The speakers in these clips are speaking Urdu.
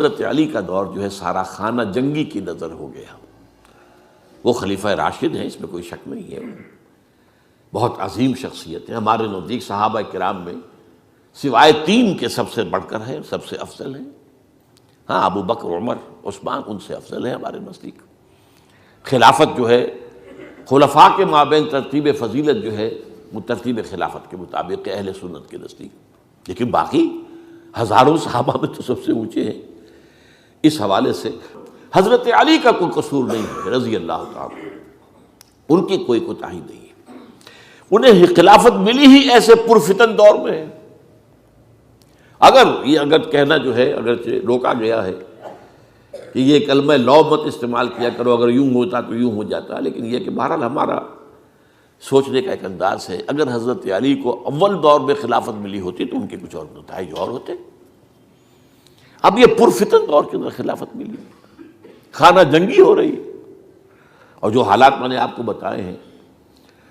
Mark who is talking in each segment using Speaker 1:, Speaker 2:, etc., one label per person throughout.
Speaker 1: حضرت علی کا دور جو ہے سارا خانہ جنگی کی نظر ہو گیا. وہ خلیفہ راشد ہیں، اس میں کوئی شک نہیں ہے، بہت عظیم شخصیت ہے. ہمارے نزدیک صحابہ کرام میں سوائے 3 کے سب سے بڑھ کر ہیں، سب سے افضل ہیں. ہاں، ابو بکر، عمر، عثمان ان سے افضل ہیں ہمارے نزدیک. خلافت جو ہے خلفاء کے مابین ترتیب فضیلت جو ہے وہ ترتیب خلافت کے مطابق اہل سنت کے نزدیک، لیکن باقی ہزاروں صحابہ میں تو سب سے اونچے ہیں. اس حوالے سے حضرت علی کا کوئی قصور نہیں ہے رضی اللہ تعالیٰ، ان کی کوئی کوتاہی نہیں ہے. انہیں خلافت ملی ہی ایسے پرفتن دور میں ہے. اگر کہنا جو ہے اگرچہ روکا گیا ہے کہ یہ کلمہ لو مت استعمال کیا کرو، اگر یوں ہوتا تو یوں ہو جاتا، لیکن یہ کہ بہرحال ہمارا سوچنے کا ایک انداز ہے. اگر حضرت علی کو اول دور میں خلافت ملی ہوتی تو ان کے کچھ اور نتائج اور ہوتے. اب یہ پرفتن دور کے اندر خلافت ملی، خانہ جنگی ہو رہی، اور جو حالات میں نے آپ کو بتائے ہیں،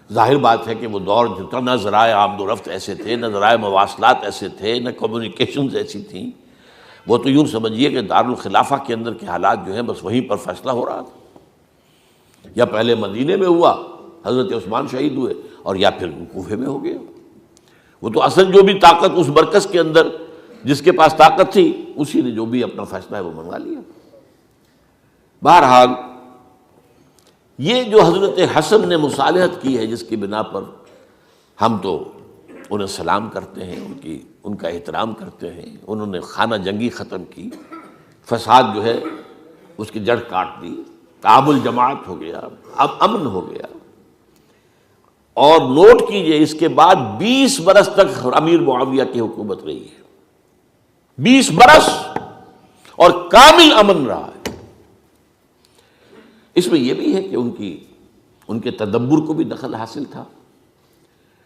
Speaker 1: ظاہر بات ہے کہ وہ دور جتنا نہ ذرائع آمد و رفت ایسے تھے، نہ ذرائع مواصلات ایسے تھے، نہ کمیونیکیشنز ایسی تھیں. وہ تو یوں سمجھیے کہ دارالخلافہ کے اندر کے حالات جو ہیں بس وہیں پر فیصلہ ہو رہا تھا. یا پہلے مدینے میں ہوا، حضرت عثمان شہید ہوئے، اور یا پھر کوفے میں ہو گیا. وہ تو اصل جو بھی طاقت اس مرکز کے اندر جس کے پاس طاقت تھی، اسی نے جو بھی اپنا فیصلہ ہے وہ منوا لیا. بہرحال یہ جو حضرت حسن نے مصالحت کی ہے، جس کی بنا پر ہم تو انہیں سلام کرتے ہیں، ان کا احترام کرتے ہیں. انہوں نے خانہ جنگی ختم کی، فساد جو ہے اس کی جڑ کاٹ دی، تعامل جماعت ہو گیا، اب امن ہو گیا. اور نوٹ کیجئے اس کے بعد 20 برس تک امیر معاویہ کی حکومت رہی ہے. 20 برس اور کامل امن رہا ہے. اس میں یہ بھی ہے کہ ان کے تدبر کو بھی دخل حاصل تھا.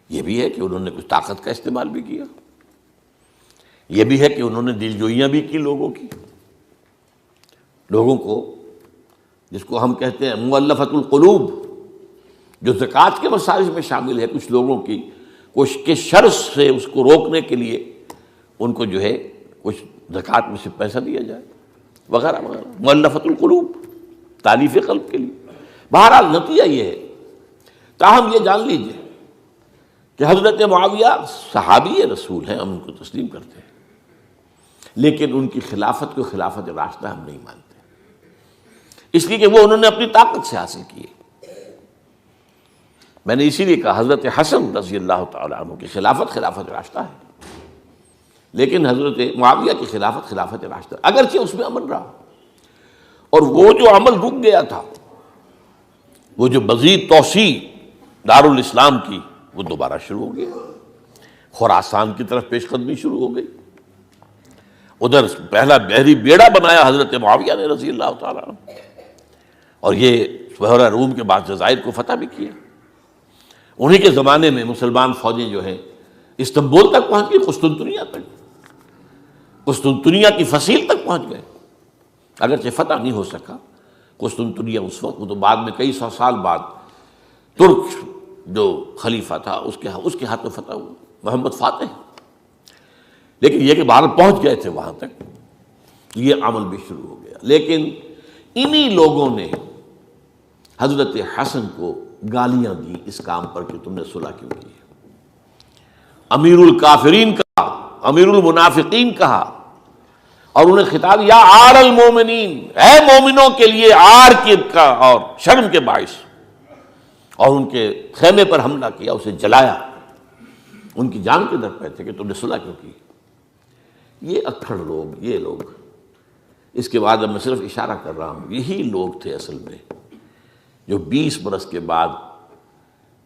Speaker 1: یہ بھی ہے کہ انہوں نے کچھ طاقت کا استعمال بھی کیا. یہ بھی ہے کہ انہوں نے دل جوئیاں بھی کی لوگوں کو جس کو ہم کہتے ہیں مؤلفۃ القلوب، جو زکوٰۃ کے مسائل میں شامل ہے. کچھ لوگوں کی کوشش کے شر سے اس کو روکنے کے لیے ان کو جو ہے کچھ زکوٰۃ میں سے پیسہ دیا جائے وغیرہ وغیرہ، مؤلفۃ القلوب، تالیف قلب کے لیے. بہرحال نتیجہ یہ ہے. تاہم یہ جان لیجیے کہ حضرت معاویہ صحابی رسول ہیں، ہم ان کو تسلیم کرتے ہیں، لیکن ان کی خلافت کو خلافت راشدہ ہم نہیں مانتے، اس لیے کہ وہ انہوں نے اپنی طاقت سے حاصل کی ہے. میں نے اسی لیے کہا حضرت حسن رضی اللہ تعالیٰ عنہ کی خلافت راشدہ ہے، لیکن حضرت معاویہ کی خلافت راشدہ، اگرچہ اس میں امن رہا. اور وہ جو عمل رک گیا تھا، وہ جو مزید توسیع دارالاسلام کی، وہ دوبارہ شروع ہو گیا. خراسان کی طرف پیش قدمی شروع ہو گئی. ادھر پہلا بحری بیڑا بنایا حضرت معاویہ نے رضی اللہ تعالیٰ عنہ، اور یہ بحیرہ روم کے بعد جزائر کو فتح بھی کیا. انہی کے زمانے میں مسلمان فوجیں جو ہیں استنبول تک پہنچ گئی، قسطنطنیہ کی فصیل تک پہنچ گئے. اگرچہ فتح نہیں ہو سکا قسطنطنیہ اس وقت، وہ تو بعد میں کئی سو سال بعد ترک جو خلیفہ تھا اس کے ہاتھوں فتح ہوا، محمد فاتح. لیکن یہ کہ باہر پہنچ گئے تھے وہاں تک، یہ عمل بھی شروع ہو گیا. لیکن انہی لوگوں نے حضرت حسن کو گالیاں دی اس کام پر کہ تم نے صلح کیوں کی. امیر الکافرین کہا، امیر المنافقین کہا، اور انہیں خطاب یا آر المومنین، اے مومنوں کے لیے آر کا اور شرم کے باعث. اور ان کے خیمے پر حملہ کیا، اسے جلایا. ان کی جان کے در پہ تھے کہ تم نے صلح کیوں کی. یہ اکھڑ لوگ، یہ لوگ، اس کے بعد اب میں صرف اشارہ کر رہا ہوں، یہی لوگ تھے اصل میں جو 20 برس کے بعد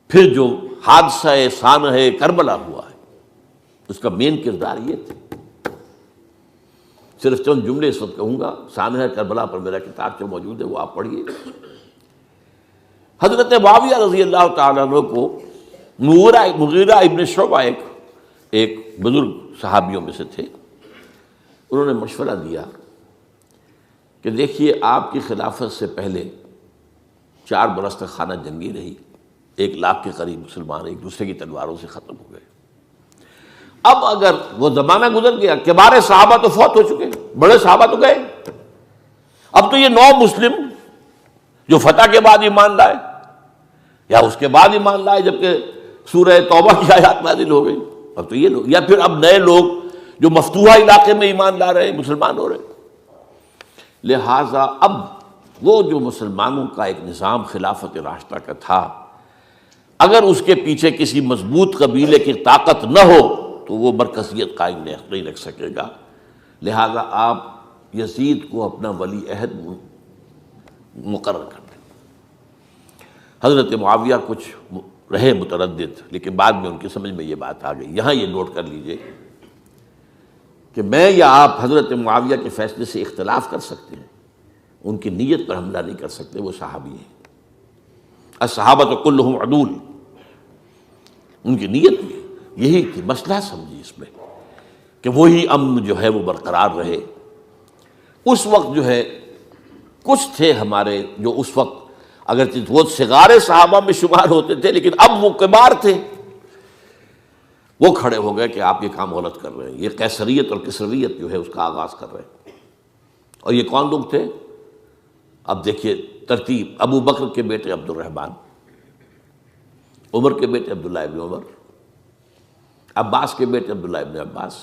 Speaker 1: پھر جو حادثہ سانحہ کربلا ہوا ہے اس کا مین کردار یہ تھے. صرف چند جملے اس وقت کہوں گا. سانحہ کربلا پر میرا کتاب جو موجود ہے وہ آپ پڑھیے. حضرت معاویہ رضی اللہ تعالیٰ عنہ کو مغیرہ ابن شعبہ ایک بزرگ صحابیوں میں سے تھے، انہوں نے مشورہ دیا کہ دیکھیے آپ کی خلافت سے پہلے 4 برس تک خانہ جنگی رہی، 1 لاکھ کے قریب مسلمان ایک دوسرے کی تلواروں سے ختم ہو گئے. اب اگر وہ زمانہ گزر گیا، کبار صحابہ تو فوت ہو چکے، بڑے صحابہ تو گئے، اب تو یہ نو مسلم جو فتح کے بعد ایمان لائے یا اس کے بعد ایمان لائے جبکہ سورہ توبہ کی آیات نازل ہو گئی، اب تو یہ لوگ، یا پھر اب نئے لوگ جو مفتوحہ علاقے میں ایمان لا رہے ہیں، مسلمان ہو رہے ہیں۔ لہٰذا اب وہ جو مسلمانوں کا ایک نظام خلافت راشدہ کا تھا، اگر اس کے پیچھے کسی مضبوط قبیلے کی طاقت نہ ہو تو وہ مرکزیت قائم نہیں رکھ سکے گا۔ لہٰذا آپ یزید کو اپنا ولی عہد مقرر کر دیں۔ حضرت معاویہ کچھ رہے متردد، لیکن بعد میں ان کی سمجھ میں یہ بات آ گئی۔ یہاں یہ نوٹ کر لیجئے کہ میں یا آپ حضرت معاویہ کے فیصلے سے اختلاف کر سکتے ہیں، ان کی نیت پر حملہ نہیں کر سکتے، وہ صحابی ہیں۔ الصحابۃ کلھم عدول، ان کی نیت یہی تھی، مسئلہ سمجھی اس میں کہ وہی امن جو ہے وہ برقرار رہے۔ اس وقت جو ہے کچھ تھے ہمارے جو اس وقت اگرچہ وہ صغار صحابہ میں شمار ہوتے تھے، لیکن اب وہ کبار تھے، وہ کھڑے ہو گئے کہ آپ یہ کام غلط کر رہے ہیں، یہ قیصریت اور کسرویت جو ہے اس کا آغاز کر رہے ہیں۔ اور یہ کون لوگ تھے؟ اب دیکھیے ترتیب: ابو بکر کے بیٹے عبد الرحمن، عمر کے بیٹے عبداللہ ابن عمر، عباس کے بیٹے عبداللہ ابن عباس،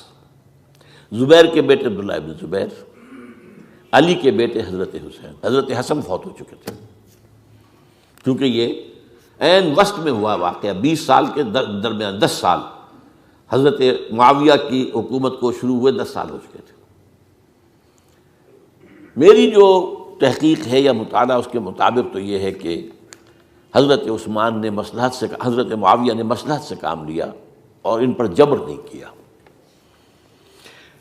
Speaker 1: زبیر کے بیٹے عبداللہ ابن زبیر، علی کے بیٹے حضرت حسین۔ حضرت حسن فوت ہو چکے تھے کیونکہ یہ عین وسط میں ہوا واقعہ، 20 سال کے درمیان 10 سال حضرت معاویہ کی حکومت کو شروع ہوئے 10 سال ہو چکے تھے۔ میری جو تحقیق ہے یا مطالعہ اس کے مطابق تو یہ ہے کہ حضرت عثمان نے مصلحت سے، حضرت معاویہ نے مصلحت سے کام لیا اور ان پر جبر نہیں کیا۔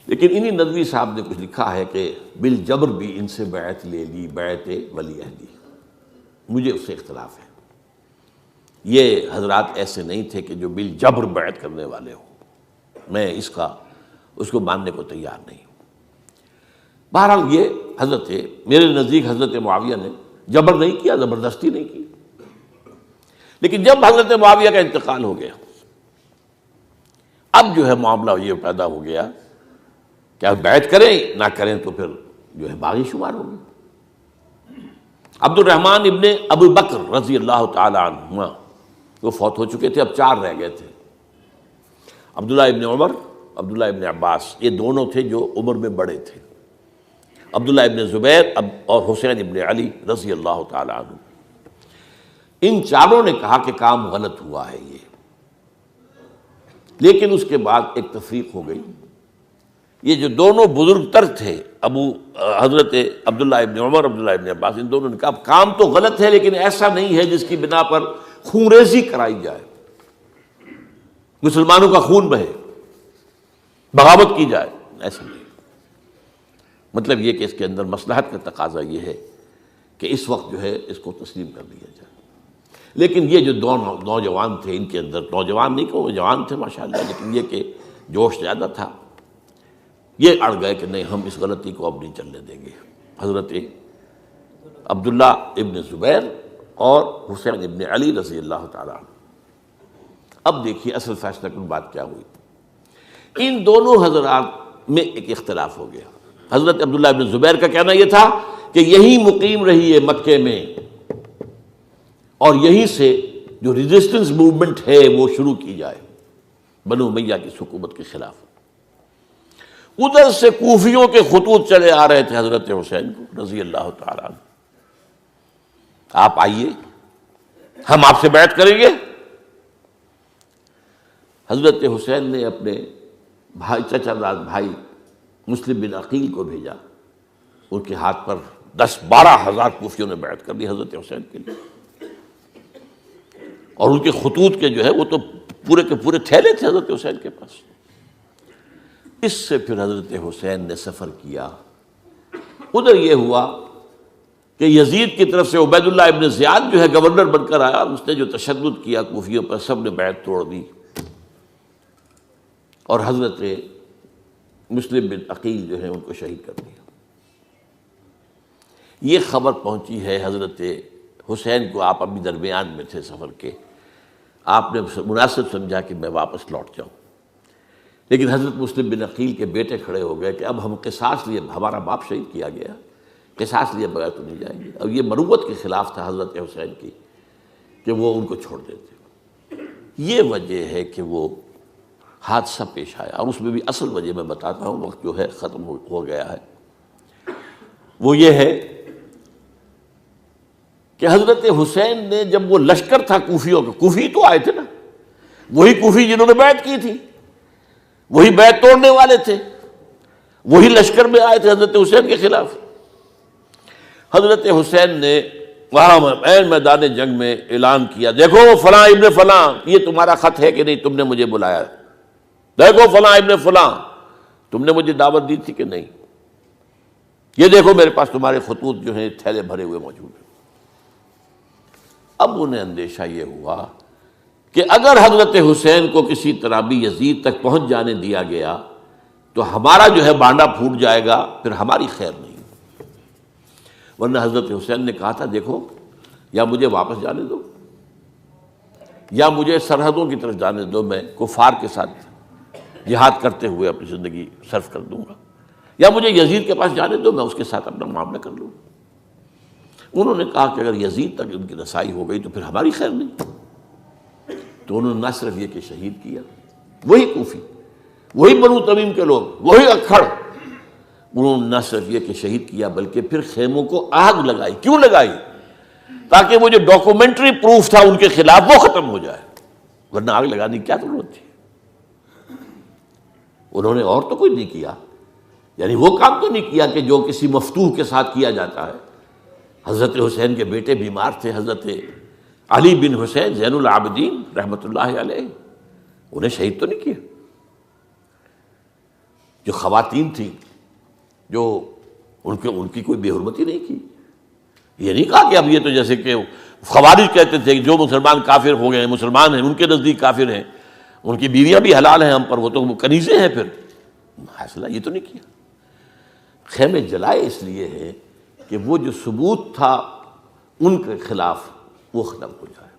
Speaker 1: لیکن انہی ندوی صاحب نے کچھ لکھا ہے کہ بالجبر بھی ان سے بیعت لے لی، بیعت ولی عہدی۔ مجھے اس سے اختلاف ہے، یہ حضرات ایسے نہیں تھے کہ جو بالجبر بیعت کرنے والے ہوں، میں اس کو ماننے کو تیار نہیں ہوں۔ بہرحال یہ حضرت، میرے نزدیک حضرت معاویہ نے جبر نہیں کیا، زبردستی نہیں کی۔ لیکن جب حضرت معاویہ کا انتقال ہو گیا، اب جو ہے معاملہ یہ پیدا ہو گیا کہ اب بیعت کریں نہ کریں تو پھر جو ہے باغی شمار ہوگی۔ عبد الرحمن ابن ابو بکر رضی اللہ تعالی عنہما وہ فوت ہو چکے تھے، اب 4 رہ گئے تھے، عبداللہ ابن عمر، عبداللہ ابن عباس، یہ دونوں تھے جو عمر میں بڑے تھے، عبداللہ ابن زبیر اور حسین ابن علی رضی اللہ تعالی عنہ۔ ان چاروں نے کہا کہ کام غلط ہوا ہے یہ، لیکن اس کے بعد ایک تفریق ہو گئی۔ یہ جو دونوں بزرگ تر تھے، حضرت عبداللہ ابن عمر، عبداللہ ابن عباس، ان دونوں نے کہا کام تو غلط ہے لیکن ایسا نہیں ہے جس کی بنا پر خونریزی کرائی جائے، مسلمانوں کا خون بہے، بغاوت کی جائے، ایسا نہیں۔ مطلب یہ کہ اس کے اندر مصلحت کا تقاضا یہ ہے کہ اس وقت جو ہے اس کو تسلیم کر دیا جائے۔ لیکن یہ جو دو نوجوان تھے، ان کے اندر، نوجوان نہیں کہ وہ جوان تھے ماشاءاللہ، لیکن یہ کہ جوش زیادہ تھا، یہ اڑ گئے کہ نہیں، ہم اس غلطی کو اب نہیں چلنے دیں گے۔ حضرت عبداللہ ابن زبیر اور حسین ابن علی رضی اللہ تعالیٰ عنہ۔ اب دیکھیے اصل فیصلہ کن بات کیا ہوئی، ان دونوں حضرات میں ایک اختلاف ہو گیا۔ حضرت عبداللہ ابن زبیر کا کہنا یہ تھا کہ یہی مقیم رہیے مکے میں، اور یہیں سے جو ریزسٹنس موومنٹ ہے وہ شروع کی جائے بنو امیہ کی حکومت کے خلاف۔ ادھر سے کوفیوں کے خطوط چلے آ رہے تھے حضرت حسین کو رضی اللہ تعالیٰ عنہ، آپ آئیے، ہم آپ سے بیعت کریں گے۔ حضرت حسین نے اپنے بھائی، چچا داد بھائی مسلم بن عقیل کو بھیجا، ان کے ہاتھ پر 10-12 ہزار کوفیوں نے بیعت کر دی حضرت حسین کے لیے، اور ان کے خطوط کے جو ہے وہ تو پورے کے پورے تھیلے تھے حضرت حسین کے پاس۔ اس سے پھر حضرت حسین نے سفر کیا۔ ادھر یہ ہوا کہ یزید کی طرف سے عبید اللہ ابن زیاد جو ہے گورنر بن کر آیا، اس نے جو تشدد کیا کوفیوں پر، سب نے بیعت توڑ دی، اور حضرت مسلم بن عقیل جو ہے ان کو شہید کر دیا۔ یہ خبر پہنچی ہے حضرت حسین کو، آپ ابھی درمیان میں تھے سفر کے، آپ نے مناسب سمجھا کہ میں واپس لوٹ جاؤں۔ لیکن حضرت مسلم بن عقیل کے بیٹے کھڑے ہو گئے کہ اب ہم قصاص لیے، ہمارا باپ شہید کیا گیا، قصاص لیے بغیر تو نہیں جائیں گے۔ اب یہ مروت کے خلاف تھا حضرت حسین کی کہ وہ ان کو چھوڑ دیتے۔ یہ وجہ ہے کہ وہ حادثہ پیش آیا، اور اس میں بھی اصل وجہ میں بتاتا ہوں، وقت جو ہے ختم ہو گیا ہے۔ وہ یہ ہے کہ حضرت حسین نے جب وہ لشکر تھا کوفیوں کا، کوفی تو آئے تھے نا، وہی کوفی جنہوں نے بیعت کی تھی، وہی بیعت توڑنے والے تھے، وہی لشکر میں آئے تھے حضرت حسین کے خلاف۔ حضرت حسین نے وہاں عین میدان جنگ میں اعلان کیا، دیکھو فلاں ابن فلاں، یہ تمہارا خط ہے کہ نہیں، تم نے مجھے بلایا، دیکھو فلاں ابن فلاں، تم نے مجھے دعوت دی تھی کہ نہیں، یہ دیکھو میرے پاس تمہارے خطوط جو ہیں تھیلے بھرے ہوئے موجود ہیں۔ اب انہیں اندیشہ یہ ہوا کہ اگر حضرت حسین کو کسی طرح بھی یزید تک پہنچ جانے دیا گیا تو ہمارا جو ہے بانڈا پھوٹ جائے گا، پھر ہماری خیر نہیں۔ ورنہ حضرت حسین نے کہا تھا، دیکھو یا مجھے واپس جانے دو، یا مجھے سرحدوں کی طرف جانے دو، میں کفار کے ساتھ جہاد کرتے ہوئے اپنی زندگی صرف کر دوں گا، یا مجھے یزید کے پاس جانے دو، میں اس کے ساتھ اپنا معاملہ کر لوں۔ انہوں نے کہا کہ اگر یزید تک ان کی رسائی ہو گئی تو پھر ہماری خیر نہیں۔ تو انہوں نے نہ صرف یہ کہ شہید کیا، وہی کوفی، وہی بنو تمیم کے لوگ، وہی اکھڑ، انہوں نے نہ صرف یہ کہ شہید کیا بلکہ پھر خیموں کو آگ لگائی۔ کیوں لگائی؟ تاکہ وہ جو ڈاکومنٹری پروف تھا ان کے خلاف وہ ختم ہو جائے، ورنہ آگ لگانے کی کیا ضرورت تھی؟ انہوں نے اور تو کوئی نہیں کیا، یعنی وہ کام تو نہیں کیا کہ جو کسی مفتوح کے ساتھ کیا جاتا ہے۔ حضرت حسین کے بیٹے بیمار تھے، حضرت علی بن حسین زین العابدین رحمۃ اللہ علیہ، انہیں شہید تو نہیں کیا۔ جو خواتین تھیں جو ان کی کوئی بے حرمتی نہیں کی۔ یہ نہیں کہا کہ اب یہ تو جیسے کہ خوارج کہتے تھے کہ جو مسلمان کافر ہو گئے ہیں، مسلمان ہیں، ان کے نزدیک کافر ہیں، ان کی بیویاں بھی حلال ہیں ہم پر، وہ تو کنیزیں ہیں، پھر حاصلہ یہ تو نہیں کیا۔ خیمے جلائے اس لیے ہے کہ وہ جو ثبوت تھا ان کے خلاف وہ ختم ہو جائے۔